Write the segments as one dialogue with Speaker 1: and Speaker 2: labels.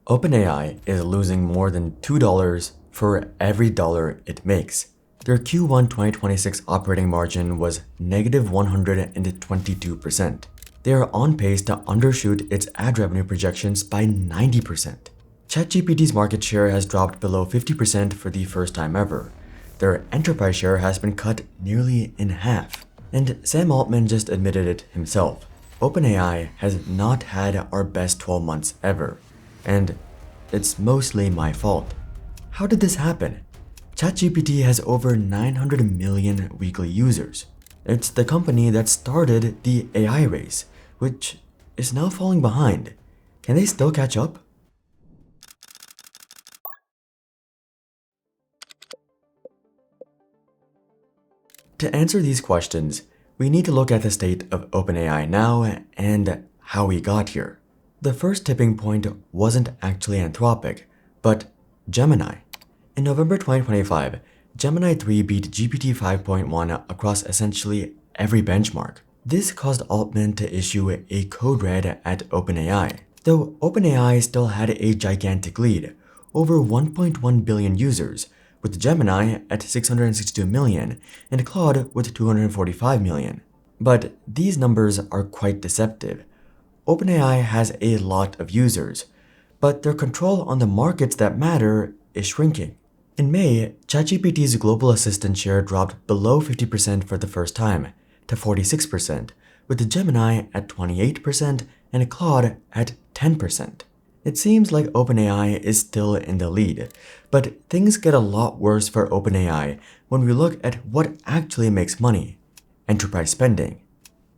Speaker 1: OpenAI is losing more than $2 for every dollar it makes. Their Q1 2026 operating margin was negative 122%. They are on pace to undershoot its ad revenue projections by 90%. ChatGPT's market share has dropped below 50% for the first time ever. Their enterprise share has been cut nearly in half. And Sam Altman just admitted it himself. OpenAI has not had our best 12 months ever. And it's mostly my fault. How did this happen? ChatGPT has over 900 million weekly users. It's the company that started the AI race, which is now falling behind. Can they still catch up? To answer these questions, we need to look at the state of OpenAI now and how we got here. The first tipping point wasn't actually Anthropic, but Gemini. In November 2025, Gemini 3 beat GPT 5.1 across essentially every benchmark. This caused Altman to issue a code red at OpenAI. Though OpenAI still had a gigantic lead, over 1.1 billion users, with Gemini at 662 million and Claude with 245 million. But these numbers are quite deceptive. OpenAI has a lot of users, but their control on the markets that matter is shrinking. In May, ChatGPT's global assistant share dropped below 50% for the first time, to 46%, with Gemini at 28% and Claude at 10%. It seems like OpenAI is still in the lead, but things get a lot worse for OpenAI when we look at what actually makes money: enterprise spending.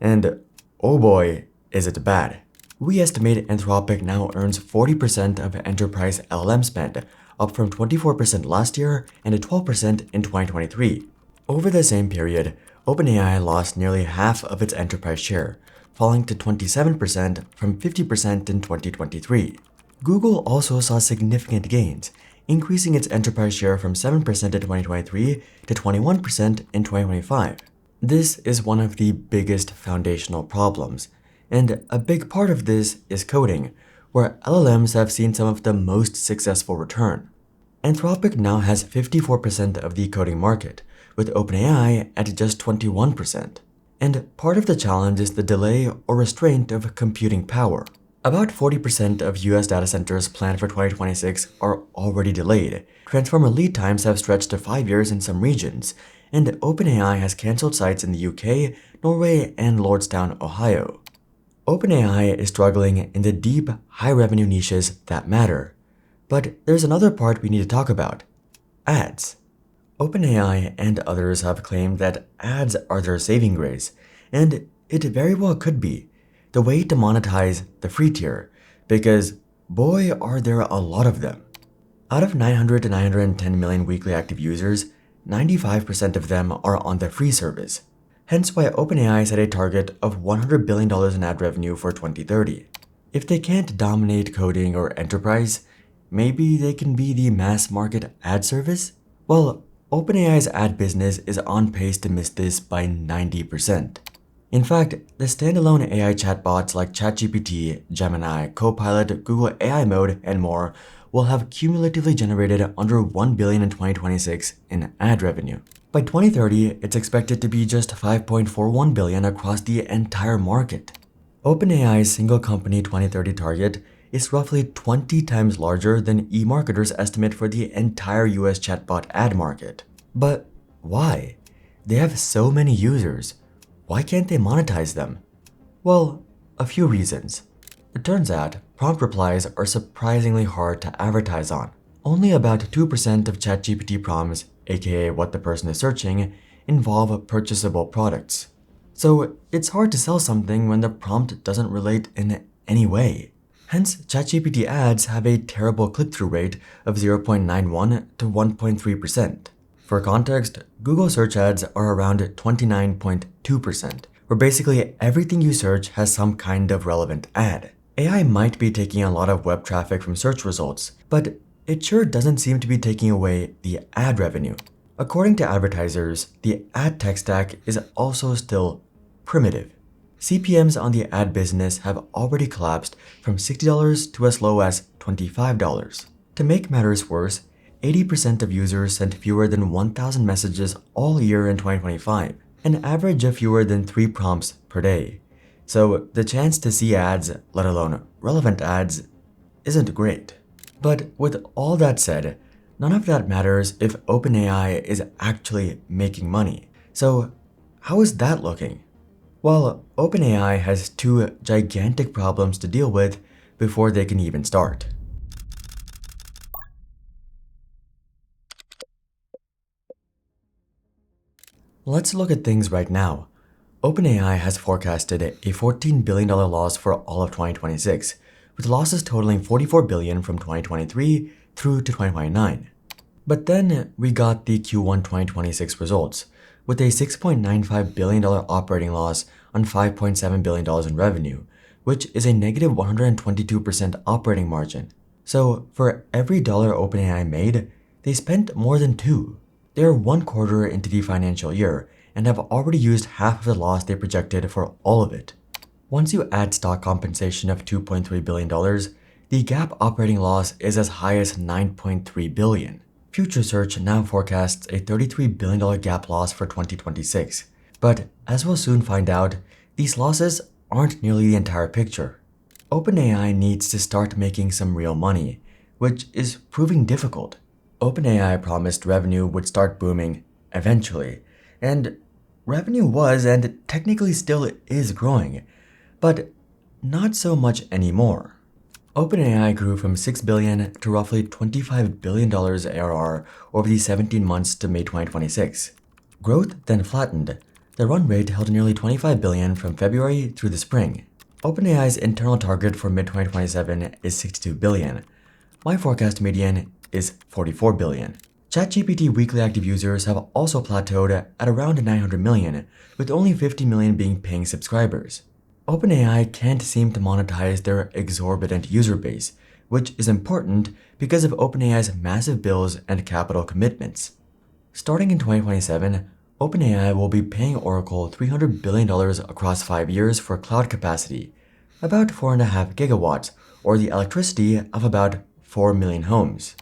Speaker 1: And oh boy, is it bad. We estimate Anthropic now earns 40% of enterprise LLM spend, up from 24% last year and 12% in 2023. Over the same period, OpenAI lost nearly half of its enterprise share, falling to 27% from 50% in 2023. Google also saw significant gains, increasing its enterprise share from 7% in 2023 to 21% in 2025. This is one of the biggest foundational problems, and a big part of this is coding, where LLMs have seen some of the most successful return. Anthropic now has 54% of the coding market, with OpenAI at just 21%. And part of the challenge is the delay or restraint of computing power. About 40% of US data centers planned for 2026 are already delayed. Transformer lead times have stretched to 5 years in some regions, and OpenAI has cancelled sites in the UK, Norway, and Lordstown, Ohio. OpenAI is struggling in the deep, high-revenue niches that matter. But there's another part we need to talk about: ads. OpenAI and others have claimed that ads are their saving grace, and it very well could be the way to monetize the free tier, because boy are there a lot of them. Out of 900 to 910 million weekly active users, 95% of them are on the free service. Hence why OpenAI set a target of $100 billion in ad revenue for 2030. If they can't dominate coding or enterprise, maybe they can be the mass market ad service? Well, OpenAI's ad business is on pace to miss this by 90%. In fact, the standalone AI chatbots like ChatGPT, Gemini, Copilot, Google AI Mode, and more will have cumulatively generated under $1 billion in 2026 in ad revenue. By 2030, it's expected to be just $5.41 billion across the entire market. OpenAI's single company 2030 target is roughly 20 times larger than eMarketer's estimate for the entire US chatbot ad market. But why? They have so many users. Why can't they monetize them? Well, a few reasons. It turns out prompt replies are surprisingly hard to advertise on. Only about 2% of ChatGPT prompts, aka what the person is searching, involve purchasable products. So it's hard to sell something when the prompt doesn't relate in any way. Hence, ChatGPT ads have a terrible click-through rate of 0.91 to 1.3%. For context, Google search ads are around 29.2%, where basically everything you search has some kind of relevant ad. AI might be taking a lot of web traffic from search results, but it sure doesn't seem to be taking away the ad revenue. According to advertisers, the ad tech stack is also still primitive. CPMs on the ad business have already collapsed from $60 to as low as $25. To make matters worse, 80% of users sent fewer than 1,000 messages all year in 2025, an average of fewer than 3 prompts per day. So the chance to see ads, let alone relevant ads, isn't great. But with all that said, none of that matters if OpenAI is actually making money. So how is that looking? Well, OpenAI has 2 gigantic problems to deal with before they can even start. Let's look at things right now. OpenAI has forecasted a $14 billion loss for all of 2026, with losses totaling $44 billion from 2023 through to 2029. But then we got the Q1 2026 results, with a $6.95 billion operating loss on $5.7 billion in revenue, which is a negative 122% operating margin. So for every dollar OpenAI made, they spent more than 2. They are 1 quarter into the financial year and have already used half of the loss they projected for all of it. Once you add stock compensation of $2.3 billion, the GAAP operating loss is as high as $9.3 billion. FutureSearch now forecasts a $33 billion GAAP loss for 2026. But as we'll soon find out, these losses aren't nearly the entire picture. OpenAI needs to start making some real money, which is proving difficult. OpenAI promised revenue would start booming eventually, and revenue was and technically still is growing, but not so much anymore. OpenAI grew from $6 billion to roughly $25 billion ARR over the 17 months to May 2026. Growth then flattened. The run rate held nearly $25 billion from February through the spring. OpenAI's internal target for mid-2027 is $62 billion. My forecast median is $44 billion. ChatGPT weekly active users have also plateaued at around 900 million, with only 50 million being paying subscribers. OpenAI can't seem to monetize their exorbitant user base, which is important because of OpenAI's massive bills and capital commitments. Starting in 2027, OpenAI will be paying Oracle $300 billion across 5 years for cloud capacity, about 4.5 gigawatts, or the electricity of about 4 million homes.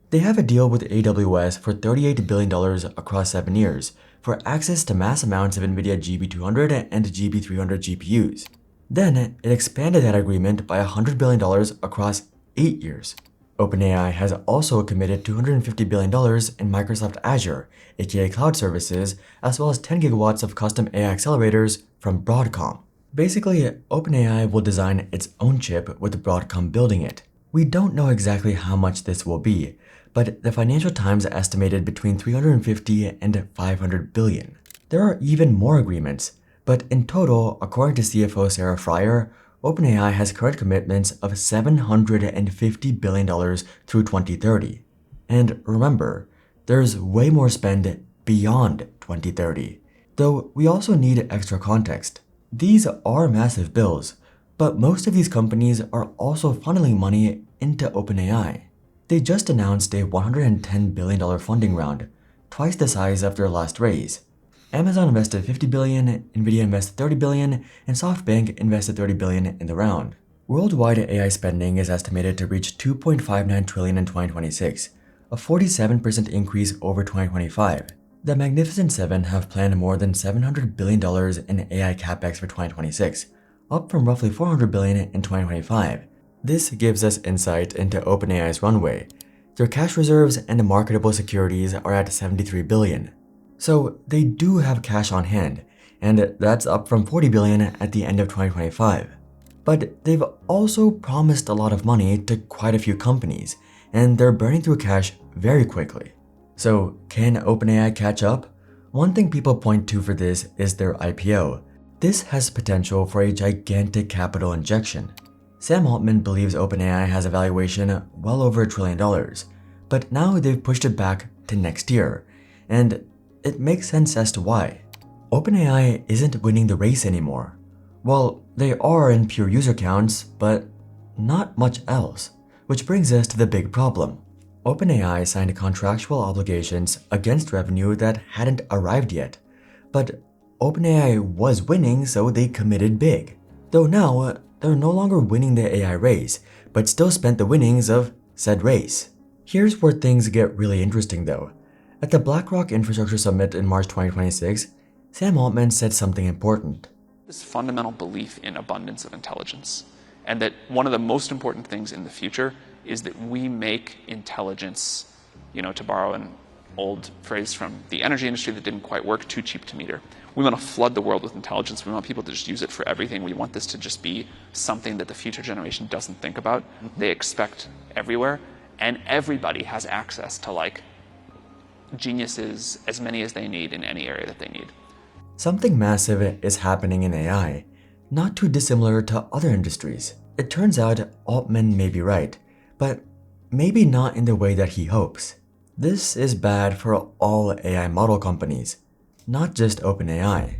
Speaker 1: They have a deal with AWS for $38 billion across 7 years for access to mass amounts of NVIDIA GB200 and GB300 GPUs. Then it expanded that agreement by $100 billion across 8 years. OpenAI has also committed $250 billion in Microsoft Azure, aka cloud services, as well as 10 gigawatts of custom AI accelerators from Broadcom. Basically, OpenAI will design its own chip with Broadcom building it. We don't know exactly how much this will be, but the Financial Times estimated between 350 and 500 billion. There are even more agreements, but in total, according to CFO Sarah Fryer, OpenAI has current commitments of $750 billion through 2030. And remember, there's way more spend beyond 2030. Though we also need extra context. These are massive bills, but most of these companies are also funneling money into OpenAI. They just announced a $110 billion funding round, twice the size of their last raise. Amazon invested $50 billion, Nvidia invested $30 billion, and SoftBank invested $30 billion in the round. Worldwide AI spending is estimated to reach $2.59 trillion in 2026, a 47% increase over 2025. The Magnificent Seven have planned more than $700 billion in AI capex for 2026, up from roughly $400 billion in 2025. This gives us insight into OpenAI's runway. Their cash reserves and marketable securities are at $73 billion. So they do have cash on hand, and that's up from $40 billion at the end of 2025. But they've also promised a lot of money to quite a few companies, and they're burning through cash very quickly. So can OpenAI catch up? One thing people point to for this is their IPO. This has potential for a gigantic capital injection. Sam Altman believes OpenAI has a valuation well over $1 trillion, but now they've pushed it back to next year, and it makes sense as to why. OpenAI isn't winning the race anymore. Well, they are in pure user counts, but not much else, which brings us to the big problem. OpenAI signed contractual obligations against revenue that hadn't arrived yet, but OpenAI was winning, so they committed big. Though now, they're no longer winning the AI race, but still spent the winnings of said race. Here's where things get really interesting though. At the BlackRock Infrastructure Summit in March 2026, Sam Altman said something important.
Speaker 2: This fundamental belief in abundance of intelligence, and that one of the most important things in the future is that we make intelligence, to borrow an old phrase from the energy industry that didn't quite work, too cheap to meter. We want to flood the world with intelligence. We want people to just use it for everything. We want this to just be something that the future generation doesn't think about. They expect everywhere, and everybody has access to geniuses, as many as they need in any area that they need.
Speaker 1: Something massive is happening in AI, not too dissimilar to other industries. It turns out Altman may be right, but maybe not in the way that he hopes. This is bad for all AI model companies, not just OpenAI.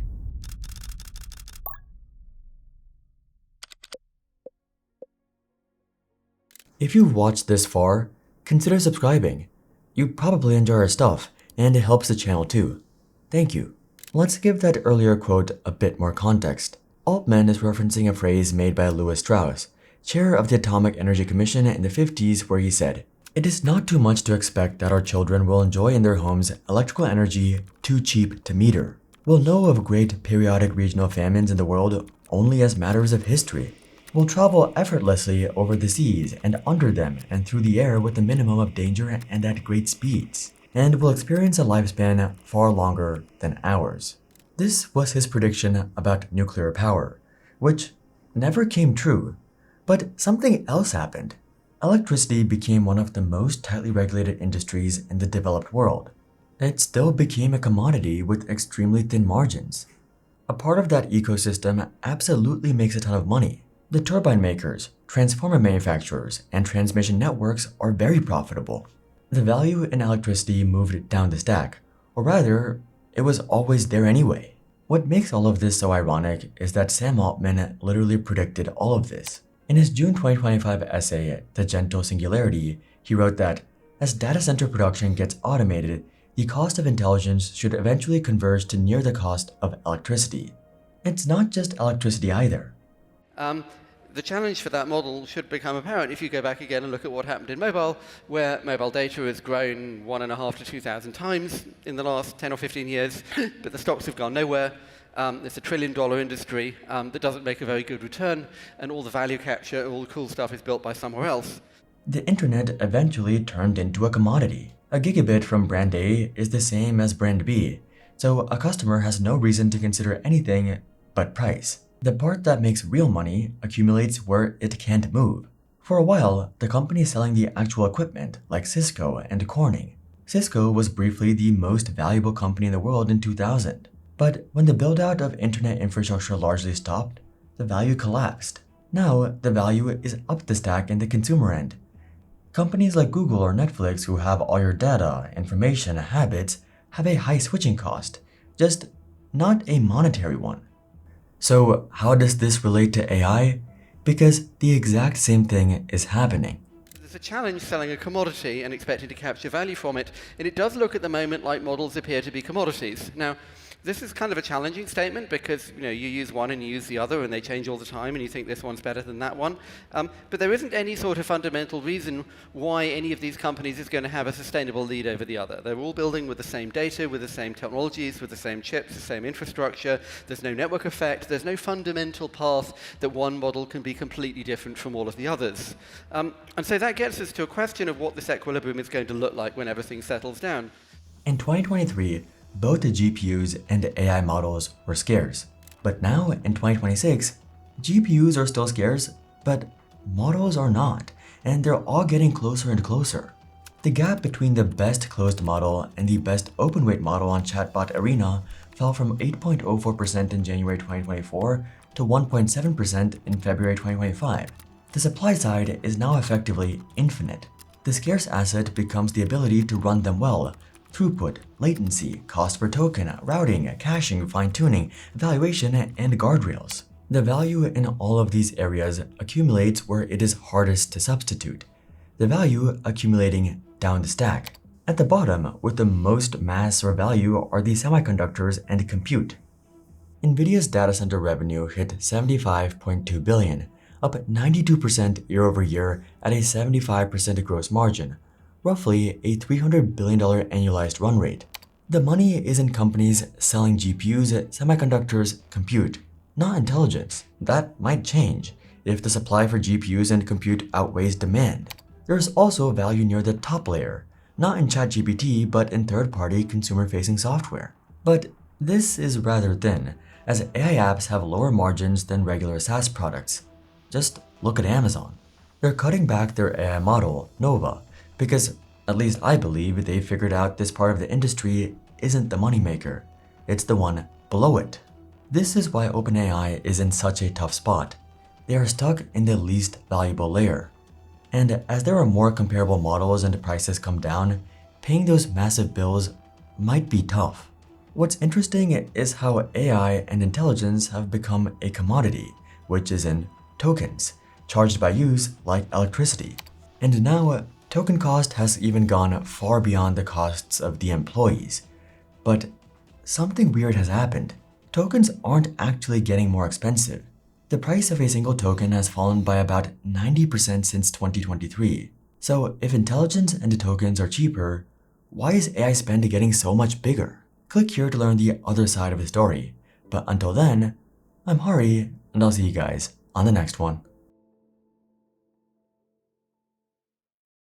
Speaker 1: If you've watched this far, consider subscribing. You probably enjoy our stuff, and it helps the channel too. Thank you. Let's give that earlier quote a bit more context. Altman is referencing a phrase made by Lewis Strauss, chair of the Atomic Energy Commission in the 50s, where he said, "It is not too much to expect that our children will enjoy in their homes electrical energy too cheap to meter. We'll know of great periodic regional famines in the world only as matters of history. We'll travel effortlessly over the seas and under them and through the air with a minimum of danger and at great speeds. And will experience a lifespan far longer than ours." This was his prediction about nuclear power, which never came true. But something else happened. Electricity became one of the most tightly regulated industries in the developed world. It still became a commodity with extremely thin margins. A part of that ecosystem absolutely makes a ton of money. The turbine makers, transformer manufacturers, and transmission networks are very profitable. The value in electricity moved down the stack, or rather, it was always there anyway. What makes all of this so ironic is that Sam Altman literally predicted all of this. In his June 2025 essay, The Gentle Singularity, he wrote that, as data center production gets automated, the cost of intelligence should eventually converge to near the cost of electricity. It's not just electricity either.
Speaker 3: The challenge for that model should become apparent if you go back again and look at what happened in mobile, where mobile data has grown 1.5 to 2,000 times in the last 10 or 15 years, but the stocks have gone nowhere. It's a $1 trillion industry that doesn't make a very good return, and all the value capture, all the cool stuff is built by somewhere else.
Speaker 1: The internet eventually turned into a commodity. A gigabit from brand A is the same as brand B, so a customer has no reason to consider anything but price. The part that makes real money accumulates where it can't move. For a while, the companies selling the actual equipment, like Cisco and Corning. Cisco was briefly the most valuable company in the world in 2000. But when the build-out of internet infrastructure largely stopped, the value collapsed. Now, the value is up the stack in the consumer end. Companies like Google or Netflix, who have all your data, information, and habits, have a high switching cost, just not a monetary one. So how does this relate to AI? Because the exact same thing is happening.
Speaker 3: There's a challenge selling a commodity and expecting to capture value from it, and it does look at the moment like models appear to be commodities. Now, this is kind of a challenging statement because you use one and you use the other and they change all the time and you think this one's better than that one. But there isn't any sort of fundamental reason why any of these companies is going to have a sustainable lead over the other. They're all building with the same data, with the same technologies, with the same chips, the same infrastructure. There's no network effect. There's no fundamental path that one model can be completely different from all of the others. And so that gets us to a question of what this equilibrium is going to look like when everything settles down.
Speaker 1: In 2023, both the GPUs and the AI models were scarce. But now, in 2026, GPUs are still scarce, but models are not, and they're all getting closer and closer. The gap between the best closed model and the best open weight model on Chatbot Arena fell from 8.04% in January 2024 to 1.7% in February 2025. The supply side is now effectively infinite. The scarce asset becomes the ability to run them well: throughput, latency, cost per token, routing, caching, fine-tuning, evaluation, and guardrails. The value in all of these areas accumulates where it is hardest to substitute. The value accumulating down the stack. At the bottom, with the most mass or value, are the semiconductors and compute. Nvidia's data center revenue hit $75.2 billion, up 92% year over year at a 75% gross margin, roughly a $300 billion annualized run rate. The money is in companies selling GPUs, semiconductors, compute, not intelligence. That might change if the supply for GPUs and compute outweighs demand. There's also value near the top layer, not in ChatGPT but in third-party consumer-facing software. But this is rather thin, as AI apps have lower margins than regular SaaS products. Just look at Amazon. They're cutting back their AI model, Nova, because at least I believe they figured out this part of the industry isn't the moneymaker, it's the one below it. This is why OpenAI is in such a tough spot. They are stuck in the least valuable layer. And as there are more comparable models and prices come down, paying those massive bills might be tough. What's interesting is how AI and intelligence have become a commodity, which is in tokens, charged by use like electricity. And now, token cost has even gone far beyond the costs of the employees. But something weird has happened. Tokens aren't actually getting more expensive. The price of a single token has fallen by about 90% since 2023. So if intelligence and tokens are cheaper, why is AI spend getting so much bigger? Click here to learn the other side of the story. But until then, I'm Hari, and I'll see you guys on the next one.